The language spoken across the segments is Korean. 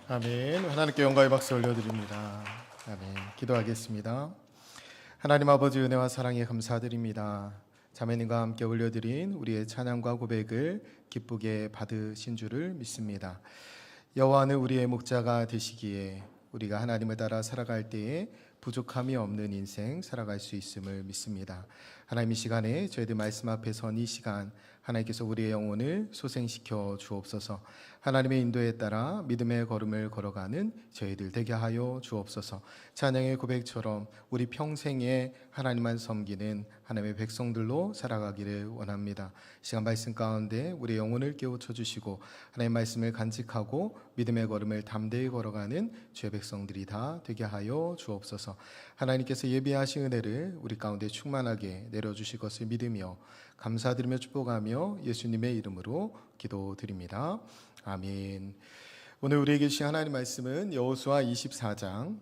아멘. 하나님께 영광의 박수 올려드립니다. 아멘. 기도하겠습니다. 하나님 아버지 은혜와 사랑에 감사드립니다. 자매님과 함께 올려드린 우리의 찬양과 고백을 기쁘게 받으신 줄을 믿습니다. 여호와는 우리의 목자가 되시기에 우리가 하나님을 따라 살아갈 때에 부족함이 없는 인생 살아갈 수 있음을 믿습니다. 하나님 이 시간에 저희들 말씀 앞에 선 이 시간 하나님께서 우리의 영혼을 소생시켜 주옵소서. 하나님의 인도에 따라 믿음의 걸음을 걸어가는 저희들 되게 하여 주옵소서. 찬양의 고백처럼 우리 평생에 하나님만 섬기는 하나님의 백성들로 살아가기를 원합니다. 시간 말씀 가운데 우리의 영혼을 깨우쳐 주시고 하나님의 말씀을 간직하고 믿음의 걸음을 담대히 걸어가는 주의 백성들이 다 되게 하여 주옵소서. 하나님께서 예비하신 은혜를 우리 가운데 충만하게 내려주실 것을 믿으며 감사드리며 축복하며 예수님의 이름으로 기도드립니다. 아멘. 오늘 우리에게 주신 하나님 말씀은 여호수아 24장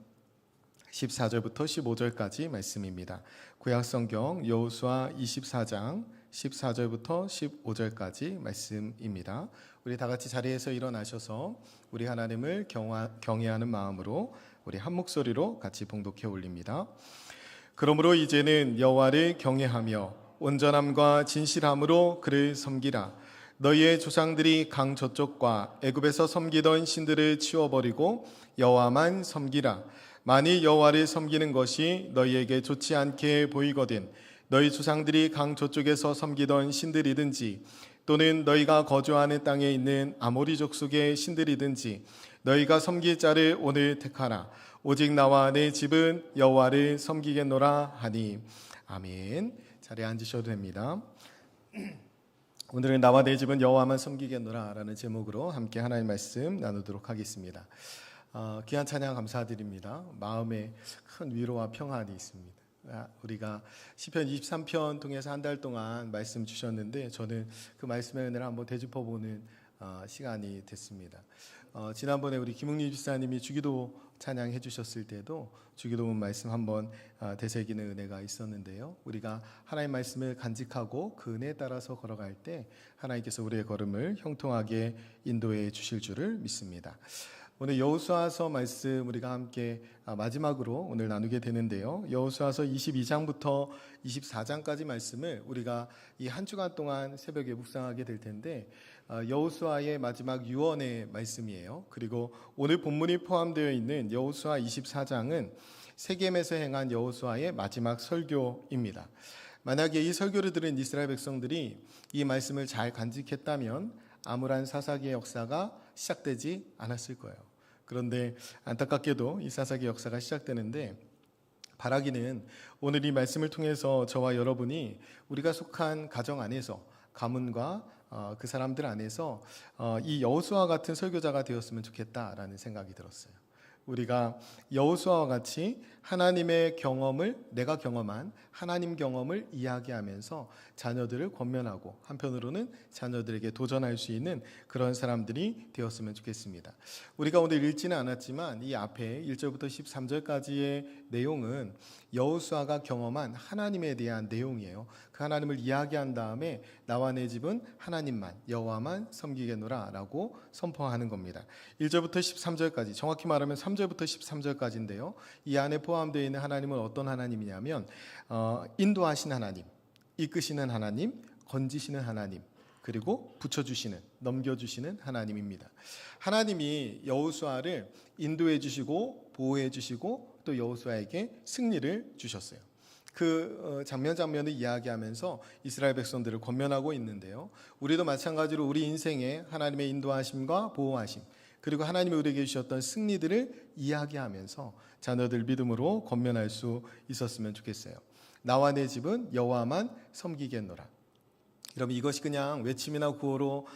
14절부터 15절까지 말씀입니다. 구약성경 여호수아 24장 14절부터 15절까지 말씀입니다. 우리 다 같이 자리에서 일어나셔서 우리 하나님을 경외하는 마음으로 우리 한 목소리로 같이 봉독해 올립니다. 그러므로 이제는 여호와를 경외하며 온전함과 진실함으로 그를 섬기라. 너희의 조상들이 강 저쪽과 애굽에서 섬기던 신들을 치워버리고 여호와만 섬기라. 만일 여호와를 섬기는 것이 너희에게 좋지 않게 보이거든 너희 조상들이 강 저쪽에서 섬기던 신들이든지 또는 너희가 거주하는 땅에 있는 아모리 족속의 신들이든지 너희가 섬길 자를 오늘 택하라. 오직 나와 내 집은 여호와를 섬기겠노라 하니. 아멘. 자리에 앉으셔도 됩니다. 오늘은 나와 내 집은 여호와만 섬기겠노라 라는 제목으로 함께 하나님의 말씀 나누도록 하겠습니다. 귀한 찬양 감사드립니다. 마음에 큰 위로와 평안이 있습니다. 우리가 시편 23편 통해서 한 달 동안 말씀 주셨는데 저는 그 말씀의 은혜를 한번 되짚어보는 시간이 됐습니다. 지난번에 우리 김웅리 집사님이 주기도 찬양해 주셨을 때도 주기도문 말씀 한번 되새기는 은혜가 있었는데요. 우리가 하나님 말씀을 간직하고 그 은혜에 따라서 걸어갈 때 하나님께서 우리의 걸음을 형통하게 인도해 주실 줄을 믿습니다. 오늘 여호수아서 말씀 우리가 함께 마지막으로 오늘 나누게 되는데요. 여호수아서 22장부터 24장까지 말씀을 우리가 이 한 주간 동안 새벽에 묵상하게 될 텐데 여호수아의 마지막 유언의 말씀이에요. 그리고 오늘 본문이 포함되어 있는 여호수아 24장은 세겜에서 행한 여호수아의 마지막 설교입니다. 만약에 이 설교를 들은 이스라엘 백성들이 이 말씀을 잘 간직했다면 암울한 사사기의 역사가 시작되지 않았을 거예요. 그런데 안타깝게도 이 사사기 역사가 시작되는데 바라기는 오늘 이 말씀을 통해서 저와 여러분이 우리가 속한 가정 안에서 가문과 그 사람들 안에서 이 여호수아와 같은 설교자가 되었으면 좋겠다라는 생각이 들었어요. 우리가 여호수아와 같이 하나님의 경험을 내가 경험한 하나님 경험을 이야기하면서 자녀들을 권면하고 한편으로는 자녀들에게 도전할 수 있는 그런 사람들이 되었으면 좋겠습니다. 우리가 오늘 읽지는 않았지만 이 앞에 1절부터 13절까지의 내용은 여호수아가 경험한 하나님에 대한 내용이에요. 그 하나님을 이야기한 다음에 나와 내 집은 하나님만 여호와만 섬기겠노라 라고 선포하는 겁니다. 1절부터 13절까지 정확히 말하면 3절부터 13절까지인데요. 이 안에 포함되어 있는 하나님은 어떤 하나님이냐면 인도하신 하나님, 이끄시는 하나님, 건지시는 하나님, 그리고 붙여주시는, 넘겨주시는 하나님입니다. 하나님이 여호수아를 인도해 주시고 보호해 주시고 또 여호수아에게 승리를 주셨어요. 그 장면을 이야기하면서 이스라엘 백성들을 권면하고 있는데요. 우리도 마찬가지로 우리 인생에 하나님의 인도하심과 보호하심 그리고 하나님이 우리에게 주셨던 승리들을 이야기하면서 자녀들 믿음으로 권면할 수 있었으면 좋겠어요. 나와 내 집은 여호와만 섬기겠노라. 여러분 이것이 그냥 외침이나 구호로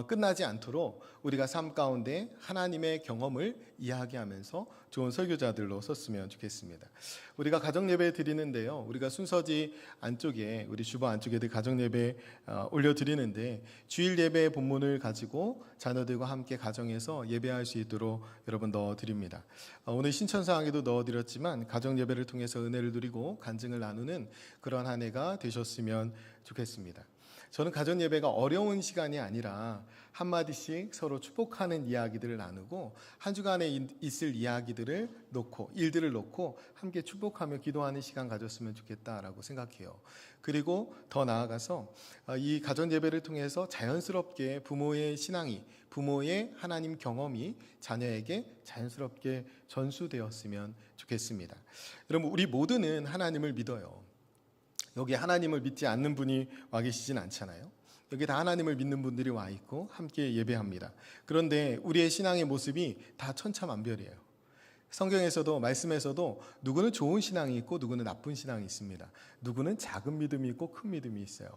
끝나지 않도록 우리가 삶 가운데 하나님의 경험을 이야기하면서 좋은 설교자들로 섰으면 좋겠습니다. 우리가 가정예배 드리는데요. 우리가 순서지 안쪽에 우리 주보 안쪽에도 가정예배 올려드리는데 주일 예배 본문을 가지고 자녀들과 함께 가정에서 예배할 수 있도록 여러분 넣어드립니다. 오늘 신천사항에도 넣어드렸지만 가정예배를 통해서 은혜를 누리고 간증을 나누는 그런 한 해가 되셨으면 좋겠습니다. 저는 가정 예배가 어려운 시간이 아니라 한마디씩 서로 축복하는 이야기들을 나누고 한 주간에 있을 이야기들을 놓고 일들을 놓고 함께 축복하며 기도하는 시간 가졌으면 좋겠다라고 생각해요. 그리고 더 나아가서 이 가정 예배를 통해서 자연스럽게 부모의 신앙이 부모의 하나님 경험이 자녀에게 자연스럽게 전수되었으면 좋겠습니다. 여러분 우리 모두는 하나님을 믿어요. 여기 하나님을 믿지 않는 분이 와 계시진 않잖아요. 여기 다 하나님을 믿는 분들이 와 있고 함께 예배합니다. 그런데 우리의 신앙의 모습이 다 천차만별이에요. 성경에서도 말씀에서도 누구는 좋은 신앙이 있고 누구는 나쁜 신앙이 있습니다. 누구는 작은 믿음이 있고 큰 믿음이 있어요.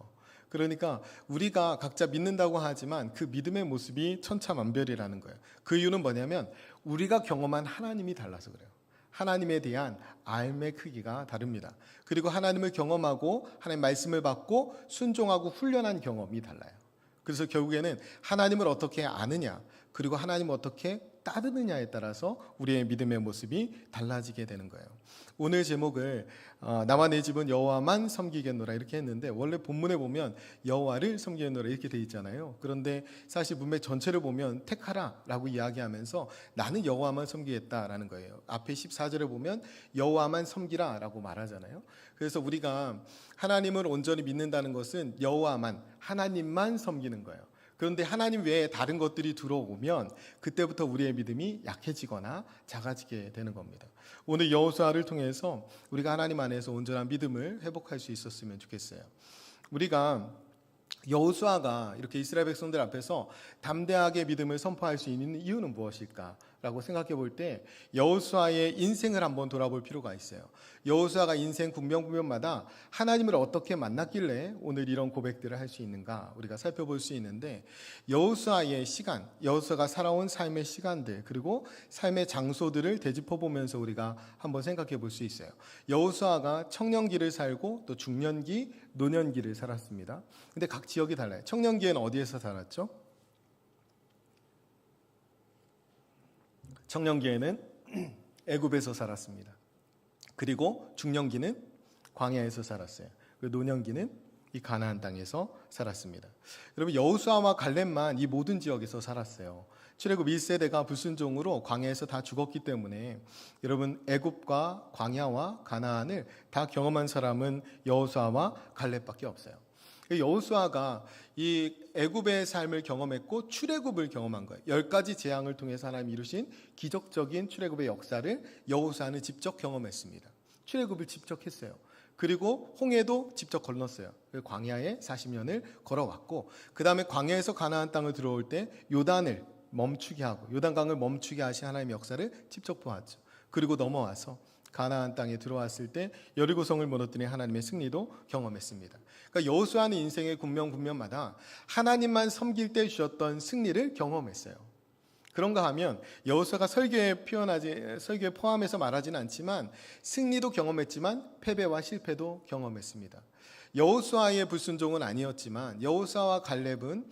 그러니까 우리가 각자 믿는다고 하지만 그 믿음의 모습이 천차만별이라는 거예요. 그 이유는 뭐냐면 우리가 경험한 하나님이 달라서 그래요. 하나님에 대한 알의 크기가 다릅니다. 그리고 하나님을 경험하고 하나님 말씀을 받고 순종하고 훈련한 경험이 달라요. 그래서 결국에는 하나님을 어떻게 아느냐 그리고 하나님을 어떻게 따르느냐에 따라서 우리의 믿음의 모습이 달라지게 되는 거예요. 오늘 제목을 나와 내 집은 여호와만 섬기겠노라 이렇게 했는데 원래 본문에 보면 여호와를 섬기겠노라 이렇게 돼 있잖아요. 그런데 사실 문맥 전체를 보면 택하라라고 이야기하면서 나는 여호와만 섬기겠다라는 거예요. 앞에 14절에 보면 여호와만 섬기라라고 말하잖아요. 그래서 우리가 하나님을 온전히 믿는다는 것은 여호와만 하나님만 섬기는 거예요. 그런데 하나님 외에 다른 것들이 들어오면 그때부터 우리의 믿음이 약해지거나 작아지게 되는 겁니다. 오늘 여호수아를 통해서 우리가 하나님 안에서 온전한 믿음을 회복할 수 있었으면 좋겠어요. 우리가 여호수아가 이렇게 이스라엘 백성들 앞에서 담대하게 믿음을 선포할 수 있는 이유는 무엇일까? 라고 생각해 볼 때 여호수아의 인생을 한번 돌아볼 필요가 있어요. 여호수아가 인생 국면국면마다 하나님을 어떻게 만났길래 오늘 이런 고백들을 할 수 있는가 우리가 살펴볼 수 있는데, 여호수아의 시간, 여호수아가 살아온 삶의 시간들 그리고 삶의 장소들을 되짚어 보면서 우리가 한번 생각해 볼 수 있어요. 여호수아가 청년기를 살고 또 중년기, 노년기를 살았습니다. 근데 각 지역이 달라요. 청년기에는 어디에서 살았죠? 청년기에는 애굽에서 살았습니다. 그리고 중년기는 광야에서 살았어요. 그리고 노년기는 이 가나안 땅에서 살았습니다. 여러분, 여호수아와 갈렙만 이 모든 지역에서 살았어요. 출애굽 1세대가 불순종으로 광야에서 다 죽었기 때문에 여러분, 애굽과 광야와 가나안을 다 경험한 사람은 여호수아와 갈렙밖에 없어요. 여호수아가 이 애굽의 삶을 경험했고 출애굽을 경험한 거예요. 10가지 재앙을 통해서 하나님이 이루신 기적적인 출애굽의 역사를 여호수아는 직접 경험했습니다. 출애굽을 직접 했어요. 그리고 홍해도 직접 건넜어요. 광야에 40년을 걸어왔고, 그 다음에 광야에서 가나안 땅을 들어올 때 요단을 멈추게 하고 요단강을 멈추게 하신 하나님의 역사를 직접 보았죠. 그리고 넘어와서 가나안 땅에 들어왔을 때 여리고성을 무너뜨린 하나님의 승리도 경험했습니다. 그러니까 여호수아는 인생의 국면국면마다 하나님만 섬길 때 주셨던 승리를 경험했어요. 그런가 하면 여호수아가 설교에 포함해서 말하지는 않지만 승리도 경험했지만 패배와 실패도 경험했습니다. 여호수아의 불순종은 아니었지만 여호수아와 갈렙은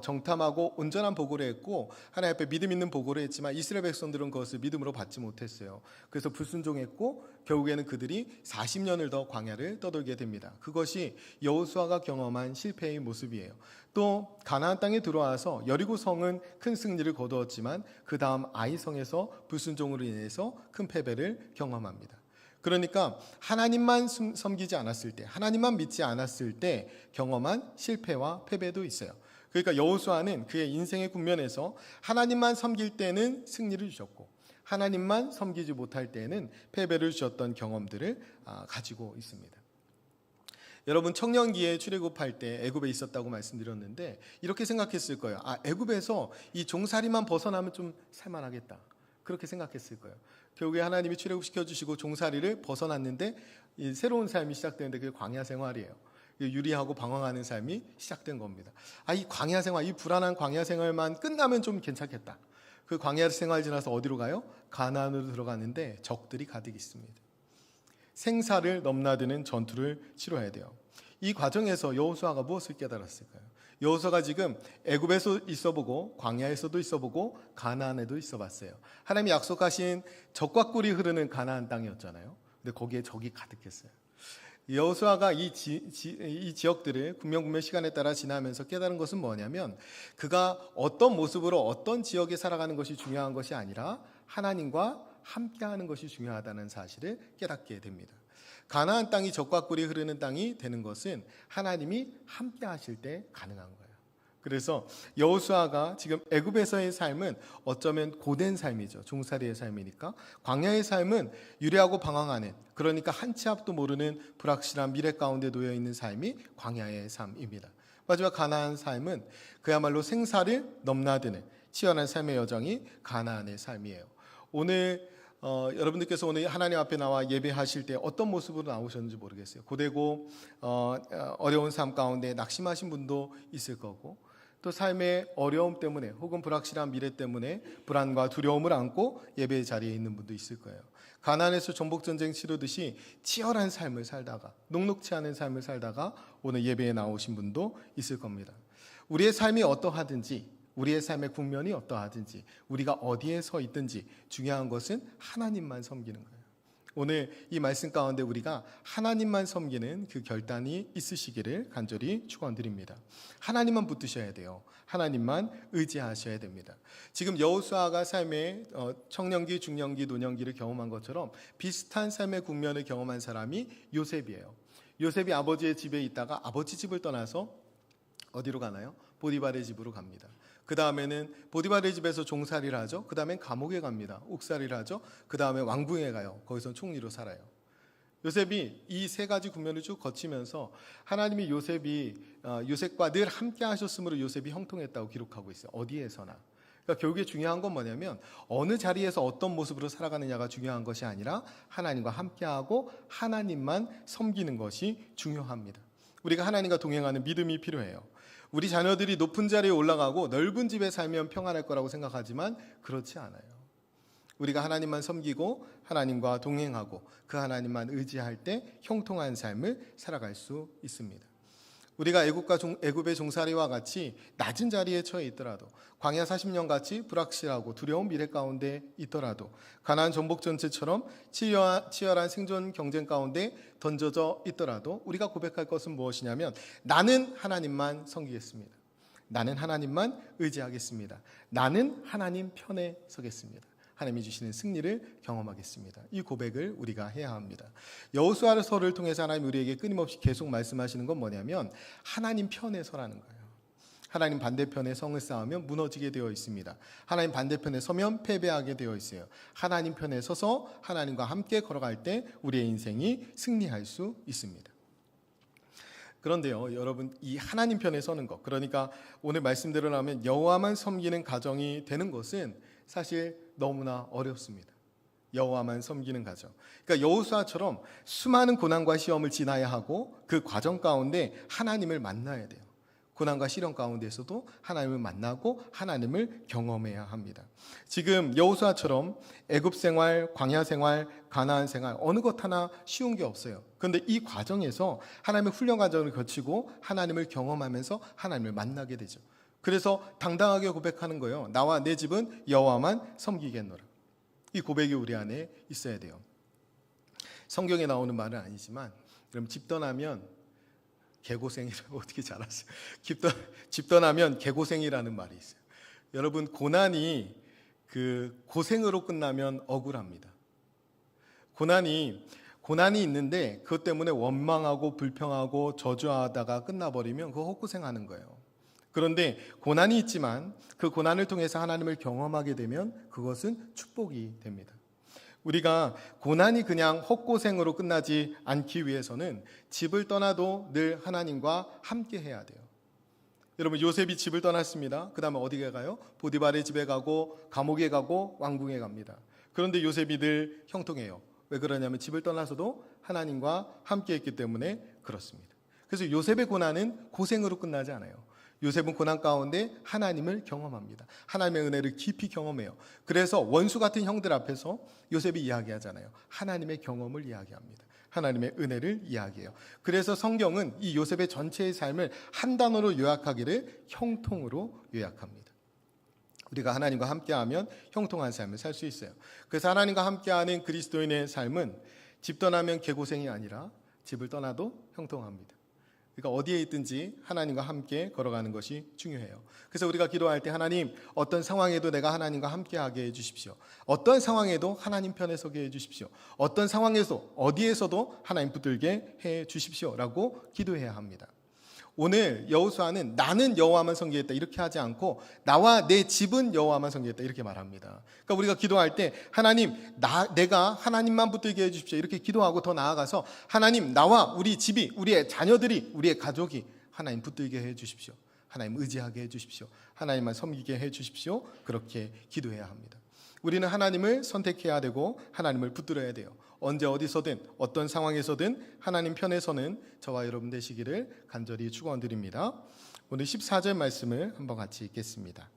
정탐하고 온전한 보고를 했고 하나님 앞에 믿음 있는 보고를 했지만 이스라엘 백성들은 그것을 믿음으로 받지 못했어요. 그래서 불순종했고 결국에는 그들이 40년을 더 광야를 떠돌게 됩니다. 그것이 여호수아가 경험한 실패의 모습이에요. 또 가나안 땅에 들어와서 여리고성은 큰 승리를 거두었지만 그 다음 아이성에서 불순종으로 인해서 큰 패배를 경험합니다. 그러니까 하나님만 섬기지 않았을 때, 하나님만 믿지 않았을 때 경험한 실패와 패배도 있어요. 그러니까 여호수아는 그의 인생의 국면에서 하나님만 섬길 때는 승리를 주셨고 하나님만 섬기지 못할 때는 패배를 주셨던 경험들을 가지고 있습니다. 여러분, 청년기에 출애굽할 때 애굽에 있었다고 말씀드렸는데 이렇게 생각했을 거예요. 애굽에서 이 종살이만 벗어나면 좀 살만하겠다. 그렇게 생각했을 거예요. 결국에 하나님이 출애굽시켜 주시고 종살이를 벗어났는데 이 새로운 삶이 시작되는데 그게 광야 생활이에요. 유리하고 방황하는 삶이 시작된 겁니다. 이 광야 생활, 이 불안한 광야 생활만 끝나면 좀 괜찮겠다. 그 광야 생활 지나서 어디로 가요? 가나안으로 들어가는데 적들이 가득 있습니다. 생사를 넘나드는 전투를 치러야 돼요. 이 과정에서 여호수아가 무엇을 깨달았을까요? 여호수아가 지금 애굽에서 있어보고 광야에서도 있어보고 가나안에도 있어봤어요. 하나님이 약속하신 적과 꿀이 흐르는 가나안 땅이었잖아요. 근데 거기에 적이 가득했어요. 여호수아가 이 지역들을 국면 시간에 따라 지나면서 깨달은 것은 뭐냐면 그가 어떤 모습으로 어떤 지역에 살아가는 것이 중요한 것이 아니라 하나님과 함께하는 것이 중요하다는 사실을 깨닫게 됩니다. 가나안 땅이 적과 꿀이 흐르는 땅이 되는 것은 하나님이 함께하실 때 가능한 거예요. 그래서 여호수아가 지금 애굽에서의 삶은 어쩌면 고된 삶이죠. 종살이의 삶이니까. 광야의 삶은 유리하고 방황하는, 그러니까 한 치 앞도 모르는 불확실한 미래 가운데 놓여 있는 삶이 광야의 삶입니다. 마지막 가나안 삶은 그야말로 생사를 넘나드는 치열한 삶의 여정이 가나안의 삶이에요. 오늘 여러분들께서 오늘 하나님 앞에 나와 예배하실 때 어떤 모습으로 나오셨는지 모르겠어요. 고되고 어려운 삶 가운데 낙심하신 분도 있을 거고, 또 삶의 어려움 때문에 혹은 불확실한 미래 때문에 불안과 두려움을 안고 예배의 자리에 있는 분도 있을 거예요. 가나안에서 전복전쟁 치르듯이 치열한 삶을 살다가, 녹록치 않은 삶을 살다가 오늘 예배에 나오신 분도 있을 겁니다. 우리의 삶이 어떠하든지, 우리의 삶의 국면이 어떠하든지, 우리가 어디에 서 있든지 중요한 것은 하나님만 섬기는 거예요. 오늘 이 말씀 가운데 우리가 하나님만 섬기는 그 결단이 있으시기를 간절히 축원드립니다. 하나님만 붙드셔야 돼요. 하나님만 의지하셔야 됩니다. 지금 여호수아가 삶의 청년기, 중년기, 노년기를 경험한 것처럼 비슷한 삶의 국면을 경험한 사람이 요셉이에요. 요셉이 아버지의 집에 있다가 아버지 집을 떠나서 어디로 가나요? 보디발의 집으로 갑니다. 그 다음에는 보디발의 집에서 종살이를 하죠. 그 다음엔 감옥에 갑니다. 옥살이를 하죠. 그 다음에 왕궁에 가요. 거기서 총리로 살아요. 요셉이 이 세 가지 국면을 쭉 거치면서 하나님이 요셉과 늘 함께 하셨으므로 요셉이 형통했다고 기록하고 있어요. 어디에서나. 그러니까 결국에 중요한 건 뭐냐면 어느 자리에서 어떤 모습으로 살아가느냐가 중요한 것이 아니라 하나님과 함께하고 하나님만 섬기는 것이 중요합니다. 우리가 하나님과 동행하는 믿음이 필요해요. 우리 자녀들이 높은 자리에 올라가고 넓은 집에 살면 평안할 거라고 생각하지만 그렇지 않아요. 우리가 하나님만 섬기고 하나님과 동행하고 그 하나님만 의지할 때 형통한 삶을 살아갈 수 있습니다. 우리가 애굽의 종살이와 같이 낮은 자리에 처해 있더라도, 광야 40년 같이 불확실하고 두려운 미래 가운데 있더라도, 가나안 전복 전체처럼 치열한 생존 경쟁 가운데 던져져 있더라도 우리가 고백할 것은 무엇이냐면 나는 하나님만 섬기겠습니다. 나는 하나님만 의지하겠습니다. 나는 하나님 편에 서겠습니다. 하나님이 주시는 승리를 경험하겠습니다. 이 고백을 우리가 해야 합니다. 여호수아서를 통해서 하나님 우리에게 끊임없이 계속 말씀하시는 건 뭐냐면 하나님 편에 서라는 거예요. 하나님 반대편에 성을 쌓으면 무너지게 되어 있습니다. 하나님 반대편에 서면 패배하게 되어 있어요. 하나님 편에 서서 하나님과 함께 걸어갈 때 우리의 인생이 승리할 수 있습니다. 그런데요, 여러분, 이 하나님 편에 서는 것, 그러니까 오늘 말씀대로라면 여호와만 섬기는 가정이 되는 것은 사실 너무나 어렵습니다. 여호와만 섬기는 가정. 그러니까 여호수아처럼 수많은 고난과 시험을 지나야 하고 그 과정 가운데 하나님을 만나야 돼요. 고난과 시련 가운데서도 하나님을 만나고 하나님을 경험해야 합니다. 지금 여호수아처럼 애굽 생활, 광야 생활, 가나안 생활 어느 것 하나 쉬운 게 없어요. 그런데 이 과정에서 하나님의 훈련 과정을 거치고 하나님을 경험하면서 하나님을 만나게 되죠. 그래서 당당하게 고백하는 거예요. 나와 내 집은 여호와만 섬기겠노라. 이 고백이 우리 안에 있어야 돼요. 성경에 나오는 말은 아니지만 그럼 집 떠나면 개고생이라고 어떻게 잘 아세요? 집 떠나면 개고생이라는 말이 있어요. 여러분, 고난이 그 고생으로 끝나면 억울합니다. 고난이 있는데 그것 때문에 원망하고 불평하고 저주하다가 끝나버리면 그거 헛고생하는 거예요. 그런데 고난이 있지만 그 고난을 통해서 하나님을 경험하게 되면 그것은 축복이 됩니다. 우리가 고난이 그냥 헛고생으로 끝나지 않기 위해서는 집을 떠나도 늘 하나님과 함께 해야 돼요. 여러분, 요셉이 집을 떠났습니다. 그 다음에 어디에 가요? 보디발의 집에 가고 감옥에 가고 왕궁에 갑니다. 그런데 요셉이 늘 형통해요. 왜 그러냐면 집을 떠나서도 하나님과 함께 했기 때문에 그렇습니다. 그래서 요셉의 고난은 고생으로 끝나지 않아요. 요셉은 고난 가운데 하나님을 경험합니다. 하나님의 은혜를 깊이 경험해요. 그래서 원수 같은 형들 앞에서 요셉이 이야기하잖아요. 하나님의 경험을 이야기합니다. 하나님의 은혜를 이야기해요. 그래서 성경은 이 요셉의 전체의 삶을 한 단어로 요약하기를 형통으로 요약합니다. 우리가 하나님과 함께하면 형통한 삶을 살 수 있어요. 그래서 하나님과 함께하는 그리스도인의 삶은 집 떠나면 개고생이 아니라 집을 떠나도 형통합니다. 그러니까 어디에 있든지 하나님과 함께 걸어가는 것이 중요해요. 그래서 우리가 기도할 때 하나님, 어떤 상황에도 내가 하나님과 함께하게 해주십시오. 어떤 상황에도 하나님 편에 서게 해주십시오. 어떤 상황에서 어디에서도 하나님 붙들게 해주십시오 라고 기도해야 합니다. 오늘 여호수아는 나는 여호와만 섬기겠다 이렇게 하지 않고 나와 내 집은 여호와만 섬기겠다 이렇게 말합니다. 그러니까 우리가 기도할 때 하나님, 내가 하나님만 붙들게 해주십시오 이렇게 기도하고 더 나아가서 하나님, 나와 우리 집이, 우리의 자녀들이, 우리의 가족이 하나님 붙들게 해주십시오. 하나님 의지하게 해주십시오. 하나님만 섬기게 해주십시오. 그렇게 기도해야 합니다. 우리는 하나님을 선택해야 되고 하나님을 붙들어야 돼요. 언제 어디서든 어떤 상황에서든 하나님 편에 서는 저와 여러분 되시기를 간절히 축원드립니다. 오늘 14절 말씀을 한번 같이 읽겠습니다.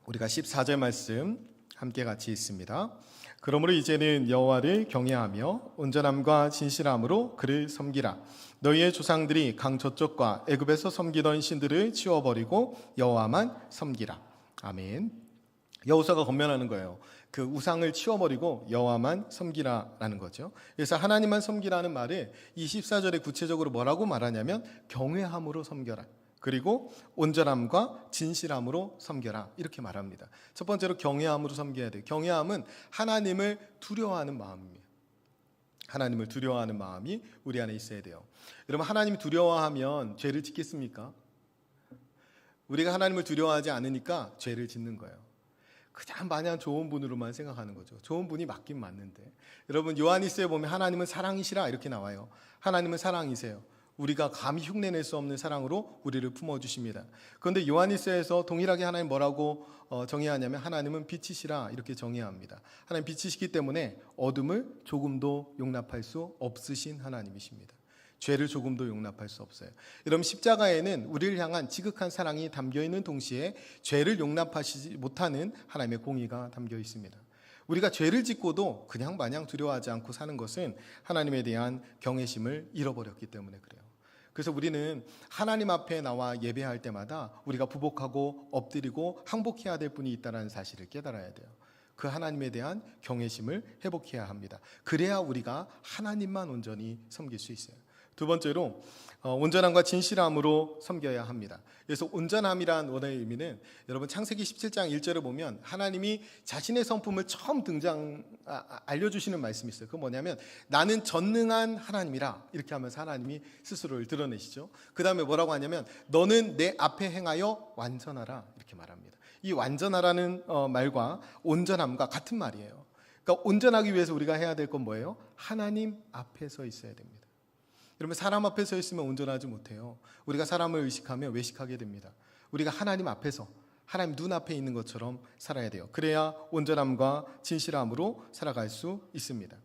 우리가 14절 말씀 함께 같이 읽습니다. 그러므로 이제는 여호와를 경외하며 온전함과 진실함으로 그를 섬기라. 너희의 조상들이 강 저쪽과 애굽에서 섬기던 신들을 치워버리고 여호와만 섬기라. 아멘. 여호수아가 권면하는 거예요. 그 우상을 치워버리고 여호와만 섬기라라는 거죠. 그래서 하나님만 섬기라는 말을 이 14절에 구체적으로 뭐라고 말하냐면 경외함으로 섬겨라. 그리고 온전함과 진실함으로 섬겨라. 이렇게 말합니다. 첫 번째로 경외함으로 섬겨야 돼요. 경외함은 하나님을 두려워하는 마음입니다. 하나님을 두려워하는 마음이 우리 안에 있어야 돼요. 여러분, 하나님 두려워하면 죄를 짓겠습니까? 우리가 하나님을 두려워하지 않으니까 죄를 짓는 거예요. 그냥 마냥 좋은 분으로만 생각하는 거죠. 좋은 분이 맞긴 맞는데. 여러분, 요한일서에 보면 하나님은 사랑이시라 이렇게 나와요. 하나님은 사랑이세요. 우리가 감히 흉내낼 수 없는 사랑으로 우리를 품어주십니다. 그런데 요한일서에서 동일하게 하나님 뭐라고 정의하냐면 하나님은 빛이시라 이렇게 정의합니다. 하나님 빛이시기 때문에 어둠을 조금도 용납할 수 없으신 하나님이십니다. 죄를 조금도 용납할 수 없어요. 여러분 십자가에는 우리를 향한 지극한 사랑이 담겨있는 동시에 죄를 용납하시지 못하는 하나님의 공의가 담겨 있습니다. 우리가 죄를 짓고도 그냥 마냥 두려워하지 않고 사는 것은 하나님에 대한 경외심을 잃어버렸기 때문에 그래요. 그래서 우리는 하나님 앞에 나와 예배할 때마다 우리가 부복하고 엎드리고 항복해야 될 분이 있다는 사실을 깨달아야 돼요. 그 하나님에 대한 경외심을 회복해야 합니다. 그래야 우리가 하나님만 온전히 섬길 수 있어요. 두 번째로 온전함과 진실함으로 섬겨야 합니다. 그래서 온전함이란 원어의 의미는 여러분 창세기 17장 1절을 보면 하나님이 자신의 성품을 처음 알려주시는 말씀이 있어요. 그건 뭐냐면 나는 전능한 하나님이라 이렇게 하면서 하나님이 스스로를 드러내시죠. 그 다음에 뭐라고 하냐면 너는 내 앞에 행하여 완전하라 이렇게 말합니다. 이 완전하라는 말과 온전함과 같은 말이에요. 그러니까 온전하기 위해서 우리가 해야 될 건 뭐예요? 하나님 앞에 서 있어야 됩니다. 여러분 사람 앞에 서 있으면 온전하지 못해요. 우리가 사람을 의식하면 외식하게 됩니다. 우리가 하나님 앞에서 하나님 눈앞에 있는 것처럼 살아야 돼요. 그래야 온전함과 진실함으로 살아갈 수 있습니다.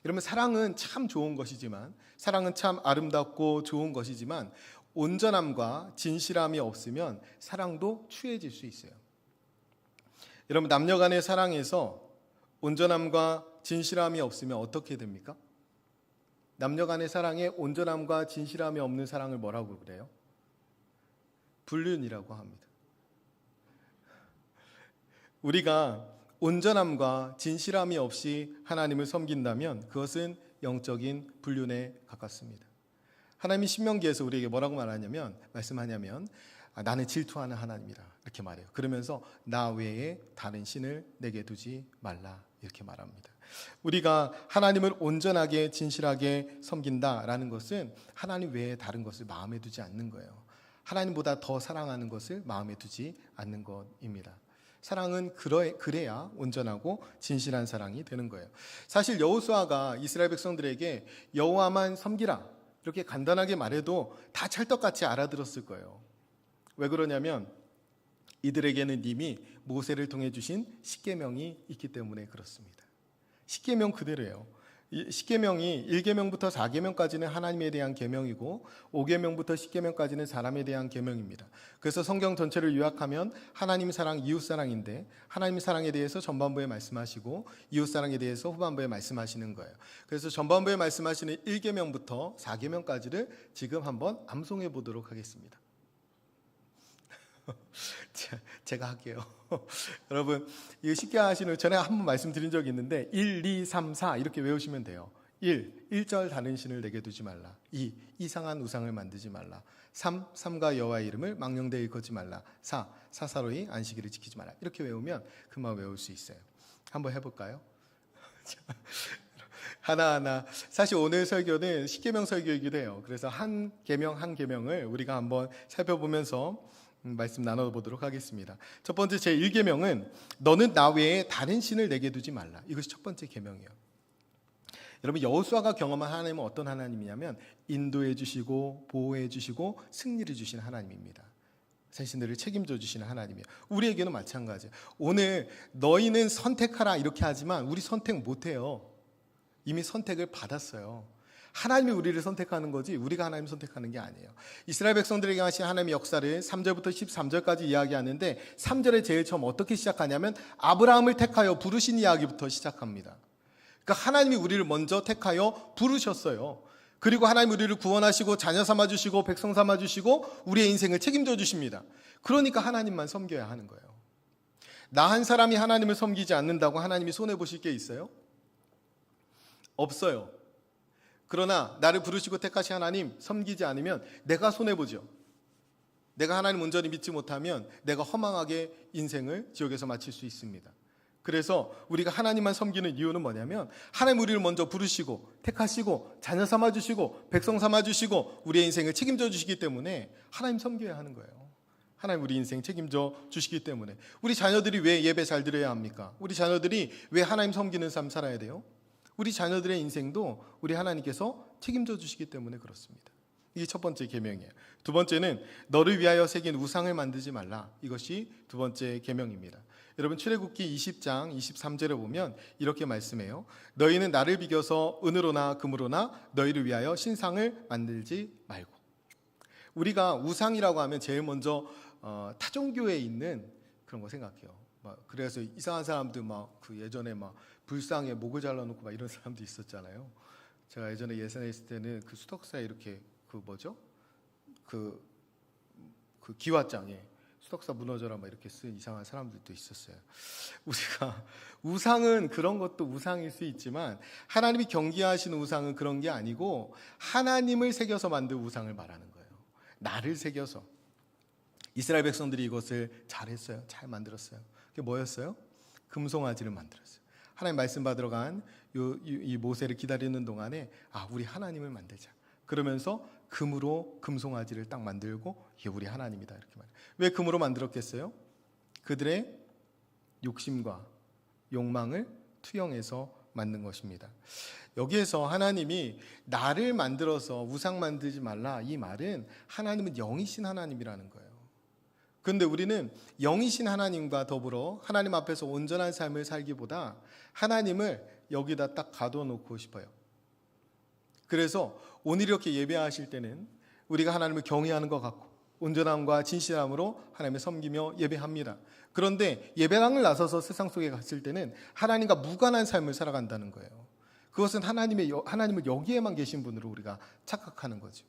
여러분 사랑은 참 좋은 것이지만 사랑은 참 아름답고 좋은 것이지만 온전함과 진실함이 없으면 사랑도 추해질 수 있어요. 여러분 남녀 간의 사랑에서 온전함과 진실함이 없으면 어떻게 됩니까? 남녀 간의 사랑에 온전함과 진실함이 없는 사랑을 뭐라고 그래요? 불륜이라고 합니다. 우리가 온전함과 진실함이 없이 하나님을 섬긴다면 그것은 영적인 불륜에 가깝습니다. 하나님이 신명기에서 우리에게 뭐라고 말씀하냐면 나는 질투하는 하나님이라 이렇게 말해요. 그러면서 나 외에 다른 신을 내게 두지 말라 이렇게 말합니다. 우리가 하나님을 온전하게 진실하게 섬긴다라는 것은 하나님 외에 다른 것을 마음에 두지 않는 거예요. 하나님보다 더 사랑하는 것을 마음에 두지 않는 것입니다. 사랑은 그래야 온전하고 진실한 사랑이 되는 거예요. 사실 여호수아가 이스라엘 백성들에게 여호와만 섬기라 이렇게 간단하게 말해도 다 찰떡같이 알아들었을 거예요. 왜 그러냐면 이들에게는 이미 모세를 통해 주신 십계명이 있기 때문에 그렇습니다. 십계명 그대로예요. 십계명이 1계명부터 4계명까지는 하나님에 대한 계명이고 5계명부터 10계명까지는 사람에 대한 계명입니다. 그래서 성경 전체를 요약하면 하나님 사랑, 이웃 사랑인데 하나님 사랑에 대해서 전반부에 말씀하시고 이웃 사랑에 대해서 후반부에 말씀하시는 거예요. 그래서 전반부에 말씀하시는 1계명부터 4계명까지를 지금 한번 암송해 보도록 하겠습니다. 제가 할게요. 여러분 이거 쉽게 하시는 전에 한번 말씀드린 적이 있는데 1, 2, 3, 4 이렇게 외우시면 돼요. 1절 다른 신을 내게 두지 말라. 2, 이상한 우상을 만들지 말라. 3, 삼가 여호와의 이름을 망령되이 일컫지 말라. 4, 사사로이 안식일을 지키지 말라. 이렇게 외우면 금방 외울 수 있어요. 한번 해볼까요? 하나하나 사실 오늘 설교는 십계명 설교이기도 해요. 그래서 한 계명 한 계명을 우리가 한번 살펴보면서 말씀 나눠보도록 하겠습니다. 첫 번째 제1계명은 너는 나 외에 다른 신을 내게 두지 말라. 이것이 첫 번째 계명이에요. 여러분 여호수아가 경험한 하나님은 어떤 하나님이냐면 인도해 주시고 보호해 주시고 승리를 주시는 하나님입니다. 자신들을 책임져 주시는 하나님이에요. 우리에게는 마찬가지예요. 오늘 너희는 선택하라 이렇게 하지만 우리 선택 못해요. 이미 선택을 받았어요. 하나님이 우리를 선택하는 거지 우리가 하나님을 선택하는 게 아니에요. 이스라엘 백성들에게 하신 하나님의 역사를 3절부터 13절까지 이야기하는데 3절에 제일 처음 어떻게 시작하냐면 아브라함을 택하여 부르신 이야기부터 시작합니다. 그러니까 하나님이 우리를 먼저 택하여 부르셨어요. 그리고 하나님 우리를 구원하시고 자녀 삼아주시고 백성 삼아주시고 우리의 인생을 책임져 주십니다. 그러니까 하나님만 섬겨야 하는 거예요. 나 한 사람이 하나님을 섬기지 않는다고 하나님이 손해보실 게 있어요? 없어요. 그러나 나를 부르시고 택하신 하나님 섬기지 않으면 내가 손해보죠. 내가 하나님 온전히 믿지 못하면 내가 허망하게 인생을 지옥에서 마칠 수 있습니다. 그래서 우리가 하나님만 섬기는 이유는 뭐냐면 하나님 우리를 먼저 부르시고 택하시고 자녀 삼아주시고 백성 삼아주시고 우리의 인생을 책임져 주시기 때문에 하나님 섬겨야 하는 거예요. 하나님 우리 인생 책임져 주시기 때문에 우리 자녀들이 왜 예배 잘 드려야 합니까? 우리 자녀들이 왜 하나님 섬기는 삶 살아야 돼요? 우리 자녀들의 인생도 우리 하나님께서 책임져 주시기 때문에 그렇습니다. 이게 첫 번째 계명이에요. 두 번째는 너를 위하여 새긴 우상을 만들지 말라. 이것이 두 번째 계명입니다. 여러분 출애굽기 20장 23절에 보면 이렇게 말씀해요. 너희는 나를 비겨서 은으로나 금으로나 너희를 위하여 신상을 만들지 말고. 우리가 우상이라고 하면 제일 먼저 타종교에 있는 그런 거 생각해요. 그래서 이상한 사람들 그 예전에 불상에 목을 잘라놓고 이런 사람도 있었잖아요. 제가 예전에 예산에 있을 때는 그 수덕사에 이렇게 그 기와장에 수덕사 무너져라 이렇게 쓴 이상한 사람들도 있었어요. 우리가 우상은 그런 것도 우상일 수 있지만 하나님이 경계하시는 우상은 그런 게 아니고 하나님을 새겨서 만든 우상을 말하는 거예요. 나를 새겨서. 이스라엘 백성들이 이것을 잘했어요. 잘 만들었어요. 그게 뭐였어요? 금송아지를 만들었어요. 하나님 말씀 받으러 간 이 모세를 기다리는 동안에 우리 하나님을 만들자. 그러면서 금으로 금송아지를 딱 만들고 이게 우리 하나님이다 이렇게 말해요. 왜 금으로 만들었겠어요? 그들의 욕심과 욕망을 투영해서 만든 것입니다. 여기에서 하나님이 나를 만들어서 우상 만들지 말라 이 말은 하나님은 영이신 하나님이라는 거예요. 그런데 우리는 영이신 하나님과 더불어 하나님 앞에서 온전한 삶을 살기보다 하나님을 여기다 딱 가둬놓고 싶어요. 그래서 오늘 이렇게 예배하실 때는 우리가 하나님을 경외하는 것 같고 온전함과 진실함으로 하나님을 섬기며 예배합니다. 그런데 예배당을 나서서 세상 속에 갔을 때는 하나님과 무관한 삶을 살아간다는 거예요. 그것은 하나님을 여기에만 계신 분으로 우리가 착각하는 거죠.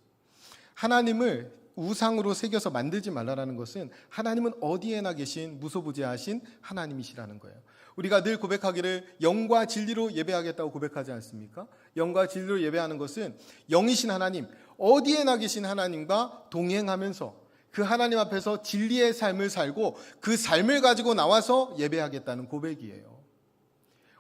하나님을 우상으로 새겨서 만들지 말라라는 것은 하나님은 어디에나 계신 무소부재하신 하나님이시라는 거예요. 우리가 늘 고백하기를 영과 진리로 예배하겠다고 고백하지 않습니까? 영과 진리로 예배하는 것은 영이신 하나님, 어디에나 계신 하나님과 동행하면서 그 하나님 앞에서 진리의 삶을 살고 그 삶을 가지고 나와서 예배하겠다는 고백이에요.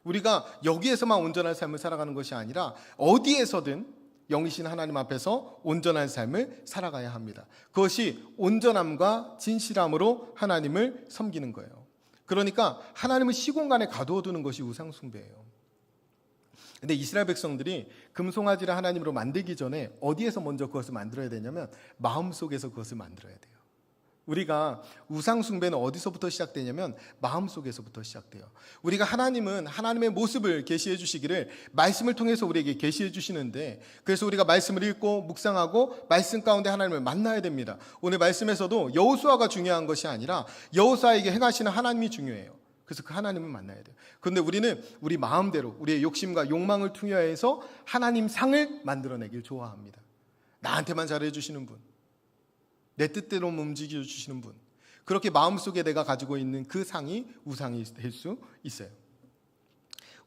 우리가 여기에서만 온전한 삶을 살아가는 것이 아니라 어디에서든 영이신 하나님 앞에서 온전한 삶을 살아가야 합니다. 그것이 온전함과 진실함으로 하나님을 섬기는 거예요. 그러니까 하나님을 시공간에 가두어 두는 것이 우상 숭배예요. 근데 이스라엘 백성들이 금송아지를 하나님으로 만들기 전에 어디에서 먼저 그것을 만들어야 되냐면 마음속에서 그것을 만들어야 돼요. 우리가 우상 숭배는 어디서부터 시작되냐면 마음속에서부터 시작돼요. 우리가 하나님은 하나님의 모습을 계시해 주시기를 말씀을 통해서 우리에게 계시해 주시는데 그래서 우리가 말씀을 읽고 묵상하고 말씀 가운데 하나님을 만나야 됩니다. 오늘 말씀에서도 여호수아가 중요한 것이 아니라 여호수아에게 행하시는 하나님이 중요해요. 그래서 그 하나님을 만나야 돼요. 그런데 우리는 우리 마음대로 우리의 욕심과 욕망을 투여해서 하나님 상을 만들어내길 좋아합니다. 나한테만 잘해주시는 분, 내 뜻대로만 움직여주시는 분, 그렇게 마음속에 내가 가지고 있는 그 상이 우상이 될 수 있어요.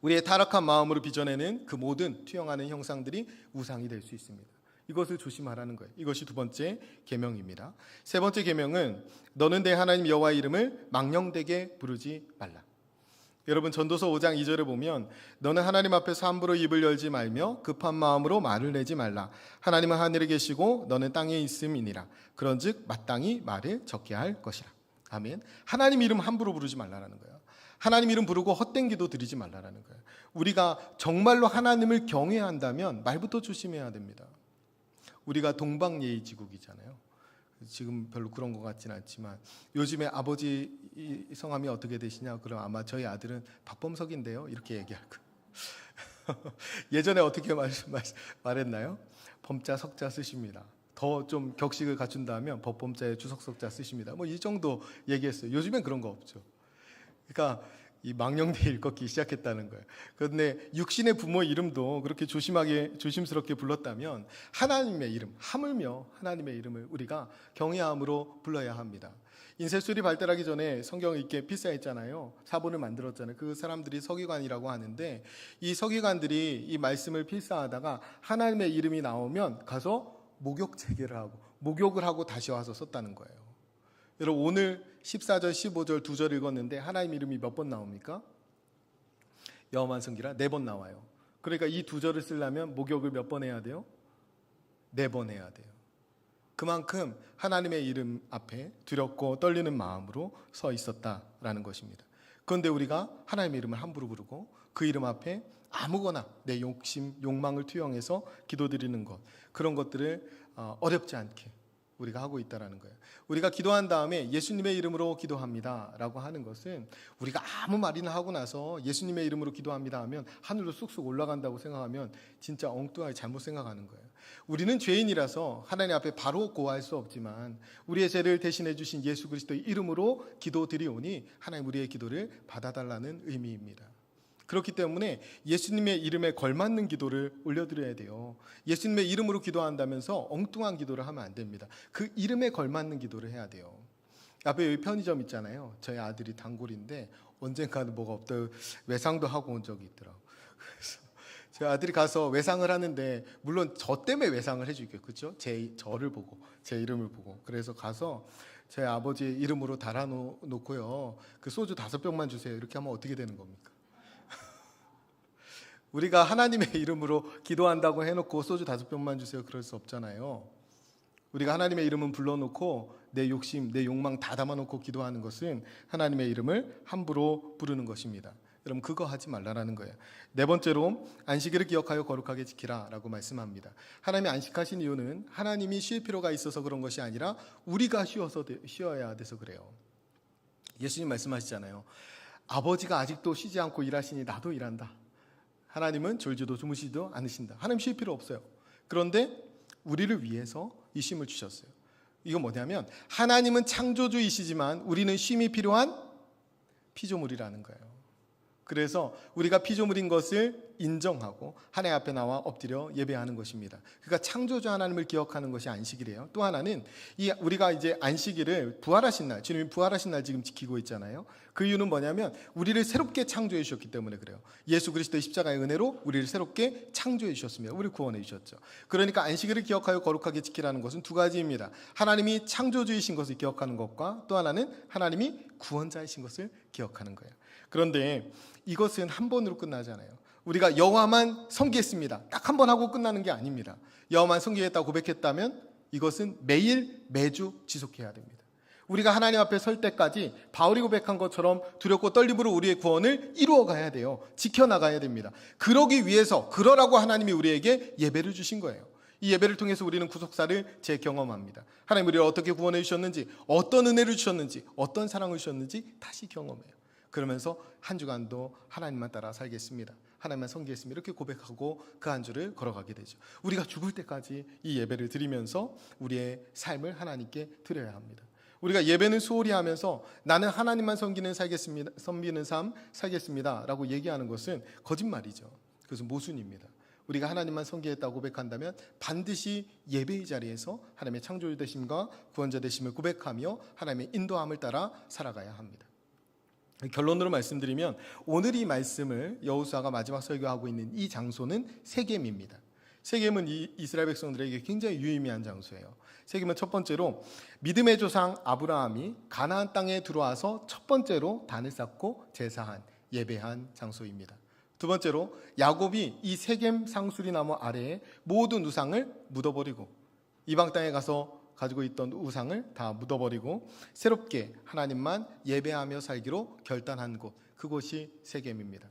우리의 타락한 마음으로 빚어내는 그 모든 투영하는 형상들이 우상이 될 수 있습니다. 이것을 조심하라는 거예요. 이것이 두 번째 계명입니다. 세 번째 계명은 너는 내 하나님 여호와의 이름을 망령되게 부르지 말라. 여러분 전도서 5장 2절에 보면 너는 하나님 앞에서 함부로 입을 열지 말며 급한 마음으로 말을 내지 말라. 하나님은 하늘에 계시고 너는 땅에 있음이니라. 그런즉 마땅히 말을 적게 할 것이라. 아멘. 하나님 이름 함부로 부르지 말라는 거예요. 하나님 이름 부르고 헛된 기도 드리지 말라는 거예요. 우리가 정말로 하나님을 경외한다면 말부터 조심해야 됩니다. 우리가 동방예의지국이잖아요. 지금 별로 그런 것 같지는 않지만 요즘에 아버지 성함이 어떻게 되시냐? 그럼 아마 저희 아들은 박범석인데요. 이렇게 얘기할 거예요. 예전에 어떻게 말했나요? 범자 석자 쓰십니다. 더 좀 격식을 갖춘다면 법범자에 주석석자 쓰십니다. 이 정도 얘기했어요. 요즘엔 그런 거 없죠. 그러니까 이 망령되이 일컫기 시작했다는 거예요. 그런데 육신의 부모 이름도 그렇게 조심스럽게 불렀다면 하나님의 이름, 하물며 하나님의 이름을 우리가 경외함으로 불러야 합니다. 인쇄술이 발달하기 전에 성경을 읽기에 필사했잖아요. 사본을 만들었잖아요. 그 사람들이 서기관이라고 하는데 이 서기관들이 이 말씀을 필사하다가 하나님의 이름이 나오면 가서 목욕 체계를 하고 목욕을 하고 다시 와서 썼다는 거예요. 여러분 오늘 14절 15절 두 절 읽었는데 하나님 이름이 몇 번 나옵니까? 여호와만 섬기라 4번 나와요. 그러니까 이 두 절을 쓰려면 목욕을 몇 번 해야 돼요? 4번 해야 돼요. 그만큼 하나님의 이름 앞에 두렵고 떨리는 마음으로 서 있었다라는 것입니다. 그런데 우리가 하나님의 이름을 함부로 부르고 그 이름 앞에 아무거나 내 욕심, 욕망을 투영해서 기도드리는 것, 그런 것들을 어렵지 않게 우리가 하고 있다라는 거예요. 우리가 기도한 다음에 예수님의 이름으로 기도합니다라고 하는 것은 우리가 아무 말이나 하고 나서 예수님의 이름으로 기도합니다 하면 하늘로 쑥쑥 올라간다고 생각하면 진짜 엉뚱하게 잘못 생각하는 거예요. 우리는 죄인이라서 하나님 앞에 바로 고할 수 없지만 우리의 죄를 대신해 주신 예수 그리스도의 이름으로 기도드리오니 하나님 우리의 기도를 받아달라는 의미입니다. 그렇기 때문에 예수님의 이름에 걸맞는 기도를 올려드려야 돼요. 예수님의 이름으로 기도한다면서 엉뚱한 기도를 하면 안 됩니다. 그 이름에 걸맞는 기도를 해야 돼요. 앞에 여기 편의점 있잖아요. 저희 아들이 단골인데 언젠가는 뭐가 없다 외상도 하고 온 적이 있더라고요. 그래서 저희 아들이 가서 외상을 하는데 물론 저 때문에 외상을 해주겠죠. 그렇죠? 저를 보고 제 이름을 보고 그래서 가서 제 아버지 이름으로 달아놓고요. 그 소주 5병만 주세요. 이렇게 하면 어떻게 되는 겁니까? 우리가 하나님의 이름으로 기도한다고 해놓고 소주 5병만 주세요. 그럴 수 없잖아요. 우리가 하나님의 이름은 불러놓고 내 욕심, 내 욕망 다 담아놓고 기도하는 것은 하나님의 이름을 함부로 부르는 것입니다. 여러분 그거 하지 말라라는 거예요. 네 번째로 안식일을 기억하여 거룩하게 지키라 라고 말씀합니다. 하나님이 안식하신 이유는 하나님이 쉴 필요가 있어서 그런 것이 아니라 우리가 쉬어야 돼서 그래요. 예수님 말씀하시잖아요. 아버지가 아직도 쉬지 않고 일하시니 나도 일한다. 하나님은 졸지도 주무시지도 않으신다. 하나님 쉴 필요 없어요. 그런데 우리를 위해서 이 쉼을 주셨어요. 이건 뭐냐면 하나님은 창조주이시지만 우리는 쉼이 필요한 피조물이라는 거예요. 그래서 우리가 피조물인 것을 인정하고 하나님 앞에 나와 엎드려 예배하는 것입니다. 그러니까 창조주 하나님을 기억하는 것이 안식일이에요. 또 하나는 우리가 이제 안식일을 부활하신 날, 주님이 부활하신 날 지금 지키고 있잖아요. 그 이유는 뭐냐면 우리를 새롭게 창조해 주셨기 때문에 그래요. 예수 그리스도의 십자가의 은혜로 우리를 새롭게 창조해 주셨습니다. 우리를 구원해 주셨죠. 그러니까 안식일을 기억하여 거룩하게 지키라는 것은 두 가지입니다. 하나님이 창조주이신 것을 기억하는 것과 또 하나는 하나님이 구원자이신 것을 기억하는 거예요. 그런데 이것은 한 번으로 끝나잖아요. 우리가 여호와만 섬기겠습니다. 딱 한 번 하고 끝나는 게 아닙니다. 여호와만 섬기겠다고 고백했다면 이것은 매일 매주 지속해야 됩니다. 우리가 하나님 앞에 설 때까지 바울이 고백한 것처럼 두렵고 떨림으로 우리의 구원을 이루어 가야 돼요. 지켜나가야 됩니다. 그러기 위해서 그러라고 하나님이 우리에게 예배를 주신 거예요. 이 예배를 통해서 우리는 구속사를 재경험합니다. 하나님 우리를 어떻게 구원해 주셨는지, 어떤 은혜를 주셨는지, 어떤 사랑을 주셨는지 다시 경험해요. 그러면서 한 주간도 하나님만 따라 살겠습니다. 하나님만 섬기겠습니다. 이렇게 고백하고 그 한 주를 걸어가게 되죠. 우리가 죽을 때까지 이 예배를 드리면서 우리의 삶을 하나님께 드려야 합니다. 우리가 예배는 소홀히 하면서 나는 하나님만 섬기는 삶 살겠습니다 라고 얘기하는 것은 거짓말이죠. 그것은 모순입니다. 우리가 하나님만 섬기겠다고 고백한다면 반드시 예배의 자리에서 하나님의 창조주 되심과 구원자 되심을 고백하며 하나님의 인도함을 따라 살아가야 합니다. 결론으로 말씀드리면 오늘 이 말씀을 여호수아가 마지막 설교하고 있는 이 장소는 세겜입니다. 세겜은 이스라엘 백성들에게 굉장히 유의미한 장소예요. 세겜은 첫 번째로 믿음의 조상 아브라함이 가나안 땅에 들어와서 첫 번째로 단을 쌓고 제사한 예배한 장소입니다. 두 번째로 야곱이 이 세겜 상수리 나무 아래에 모든 우상을 묻어버리고 이방 땅에 가서 가지고 있던 우상을 다 묻어버리고 새롭게 하나님만 예배하며 살기로 결단한 곳, 그곳이 세겜입니다.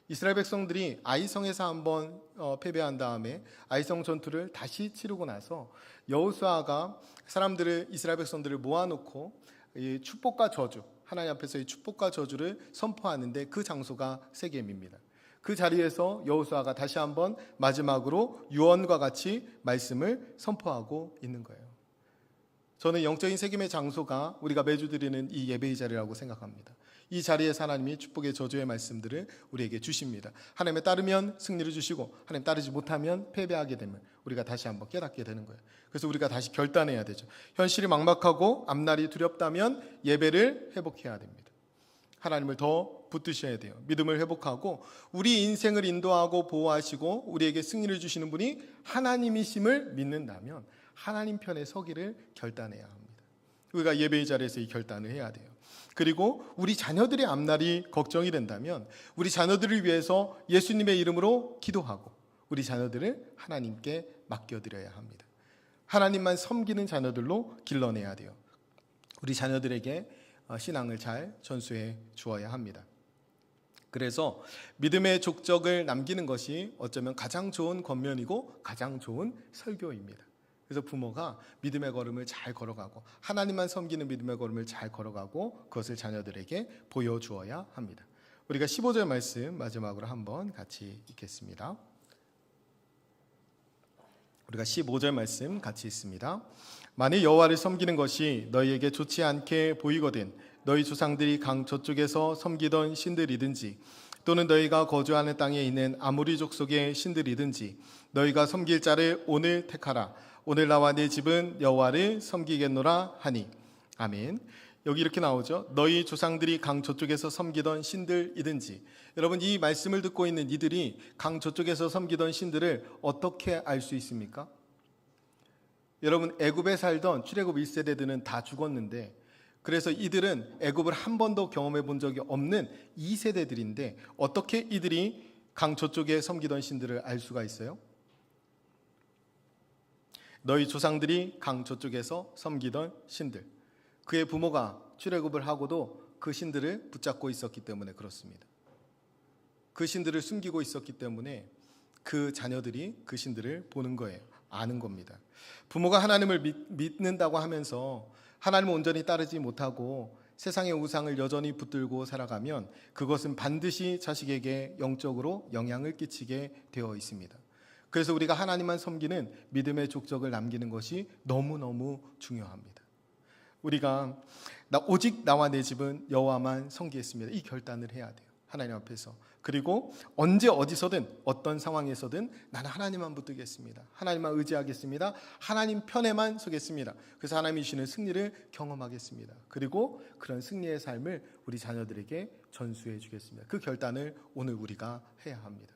이스라엘 백성들이 아이성에서 한번 패배한 다음에 아이성 전투를 다시 치르고 나서 여호수아가 이스라엘 백성들을 모아놓고 이 축복과 저주, 하나님 앞에서 이 축복과 저주를 선포하는데 그 장소가 세겜입니다. 그 자리에서 여호수아가 다시 한번 마지막으로 유언과 같이 말씀을 선포하고 있는 거예요. 저는 영적인 세겜의 장소가 우리가 매주 드리는 이 예배의 자리라고 생각합니다. 이 자리에서 하나님이 축복의 저주의 말씀들을 우리에게 주십니다. 하나님에 따르면 승리를 주시고 하나님 따르지 못하면 패배하게 되면 우리가 다시 한번 깨닫게 되는 거예요. 그래서 우리가 다시 결단해야 되죠. 현실이 막막하고 앞날이 두렵다면 예배를 회복해야 됩니다. 하나님을 더 붙드셔야 돼요. 믿음을 회복하고 우리 인생을 인도하고 보호하시고 우리에게 승리를 주시는 분이 하나님이심을 믿는다면 하나님 편에 서기를 결단해야 합니다. 우리가 예배의 자리에서 이 결단을 해야 돼요. 그리고 우리 자녀들의 앞날이 걱정이 된다면 우리 자녀들을 위해서 예수님의 이름으로 기도하고 우리 자녀들을 하나님께 맡겨드려야 합니다. 하나님만 섬기는 자녀들로 길러내야 돼요. 우리 자녀들에게 신앙을 잘 전수해 주어야 합니다. 그래서 믿음의 족적을 남기는 것이 어쩌면 가장 좋은 권면이고 가장 좋은 설교입니다. 그래서 부모가 믿음의 걸음을 잘 걸어가고 하나님만 섬기는 믿음의 걸음을 잘 걸어가고 그것을 자녀들에게 보여주어야 합니다. 우리가 15절 말씀 마지막으로 한번 같이 읽겠습니다. 우리가 15절 말씀 같이 읽습니다. 만일 여호와를 섬기는 것이 너희에게 좋지 않게 보이거든 너희 조상들이 강 저쪽에서 섬기던 신들이든지 또는 너희가 거주하는 땅에 있는 아모리 족속의 신들이든지 너희가 섬길 자를 오늘 택하라. 오늘 나와 내 집은 여호와를 섬기겠노라 하니. 아멘. 여기 이렇게 나오죠. 너희 조상들이 강 저쪽에서 섬기던 신들이든지. 여러분, 이 말씀을 듣고 있는 이들이 강 저쪽에서 섬기던 신들을 어떻게 알 수 있습니까? 여러분, 애굽에 살던 출애굽 1세대들은 다 죽었는데 그래서 이들은 애굽을 한 번도 경험해 본 적이 없는 2세대들인데 어떻게 이들이 강 저쪽에 섬기던 신들을 알 수가 있어요? 너희 조상들이 강 저쪽에서 섬기던 신들, 그의 부모가 출애굽을 하고도 그 신들을 붙잡고 있었기 때문에 그렇습니다. 그 신들을 숨기고 있었기 때문에 그 자녀들이 그 신들을 보는 거예요. 아는 겁니다. 부모가 하나님을 믿는다고 하면서 하나님을 온전히 따르지 못하고 세상의 우상을 여전히 붙들고 살아가면 그것은 반드시 자식에게 영적으로 영향을 끼치게 되어 있습니다. 그래서 우리가 하나님만 섬기는 믿음의 족적을 남기는 것이 너무너무 중요합니다. 우리가 오직 나와 내 집은 여호와만 섬기겠습니다. 이 결단을 해야 돼요. 하나님 앞에서. 그리고 언제 어디서든 어떤 상황에서든 나는 하나님만 붙들겠습니다. 하나님만 의지하겠습니다. 하나님 편에만 서겠습니다. 그래서 하나님이 주시는 승리를 경험하겠습니다. 그리고 그런 승리의 삶을 우리 자녀들에게 전수해 주겠습니다. 그 결단을 오늘 우리가 해야 합니다.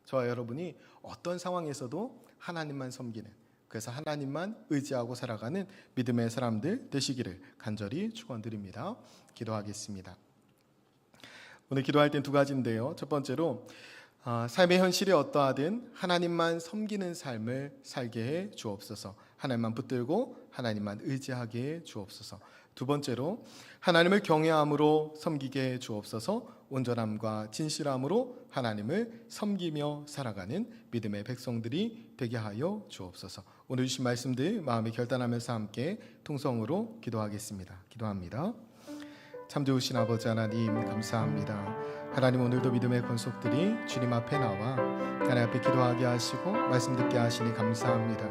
저와 여러분이 어떤 상황에서도 하나님만 섬기는, 그래서 하나님만 의지하고 살아가는 믿음의 사람들 되시기를 간절히 축원드립니다. 기도하겠습니다. 오늘 기도할 땐 두 가지인데요. 첫 번째로 삶의 현실이 어떠하든 하나님만 섬기는 삶을 살게 해 주옵소서. 하나님만 붙들고 하나님만 의지하게 해 주옵소서. 두 번째로 하나님을 경외함으로 섬기게 해 주옵소서. 온전함과 진실함으로 하나님을 섬기며 살아가는 믿음의 백성들이 되게 하여 주옵소서. 오늘 주신 말씀들 마음에 결단하면서 함께 통성으로 기도하겠습니다. 기도합니다. 참 좋으신 아버지 하나님 감사합니다. 하나님, 오늘도 믿음의 권속들이 주님 앞에 나와 하나님 앞에 기도하게 하시고 말씀 듣게 하시니 감사합니다.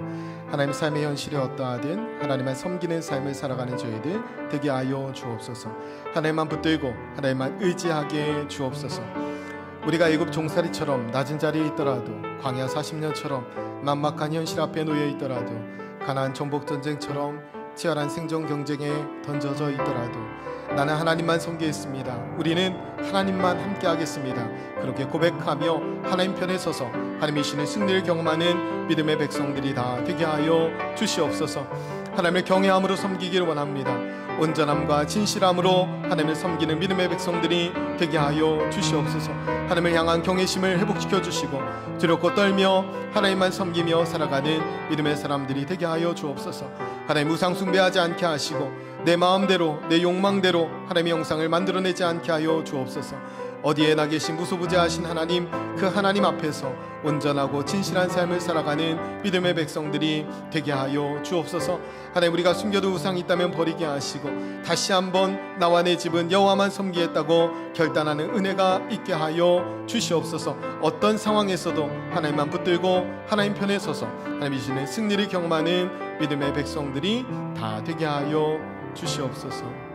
하나님, 삶의 현실이 어떠하든 하나님만 섬기는 삶을 살아가는 저희들 되게 하여 주옵소서. 하나님만 붙들고 하나님만 의지하게 주옵소서. 우리가 애굽 종살이처럼 낮은 자리에 있더라도, 광야 40년처럼 만막한 현실 앞에 놓여 있더라도, 가나안 정복 전쟁처럼 치열한 생존 경쟁에 던져져 있더라도 나는 하나님만 섬기겠습니다. 우리는 하나님만 함께 하겠습니다. 그렇게 고백하며 하나님 편에 서서 하나님이시는 승리를 경험하는 믿음의 백성들이 다 되게 하여 주시옵소서. 하나님을 경외함으로 섬기기를 원합니다. 온전함과 진실함으로 하나님을 섬기는 믿음의 백성들이 되게 하여 주시옵소서. 하나님을 향한 경외심을 회복시켜 주시고 두렵고 떨며 하나님만 섬기며 살아가는 믿음의 사람들이 되게 하여 주옵소서. 하나님, 우상 숭배하지 않게 하시고 내 마음대로 내 욕망대로 하나님의 형상을 만들어내지 않게 하여 주옵소서. 어디에 나 계신 무소부재하신 하나님, 그 하나님 앞에서 온전하고 진실한 삶을 살아가는 믿음의 백성들이 되게 하여 주옵소서. 하나님, 우리가 숨겨둔 우상이 있다면 버리게 하시고 다시 한번 나와 내 집은 여호와만 섬기겠다고 결단하는 은혜가 있게 하여 주시옵소서. 어떤 상황에서도 하나님만 붙들고 하나님 편에 서서 하나님이 주시는 승리를 경험하는 믿음의 백성들이 다 되게 하여 주시옵소서.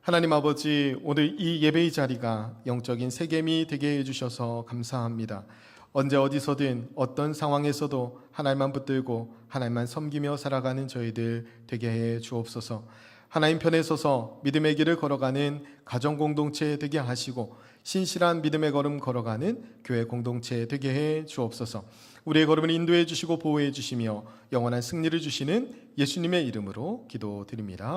하나님 아버지, 오늘 이 예배의 자리가 영적인 세겜이 되게 해주셔서 감사합니다. 언제 어디서든 어떤 상황에서도 하나님만 붙들고 하나님만 섬기며 살아가는 저희들 되게 해 주옵소서. 하나님 편에 서서 믿음의 길을 걸어가는 가정 공동체 되게 하시고 신실한 믿음의 걸음 걸어가는 교회 공동체 되게 해 주옵소서. 우리의 걸음을 인도해 주시고 보호해 주시며 영원한 승리를 주시는 예수님의 이름으로 기도드립니다.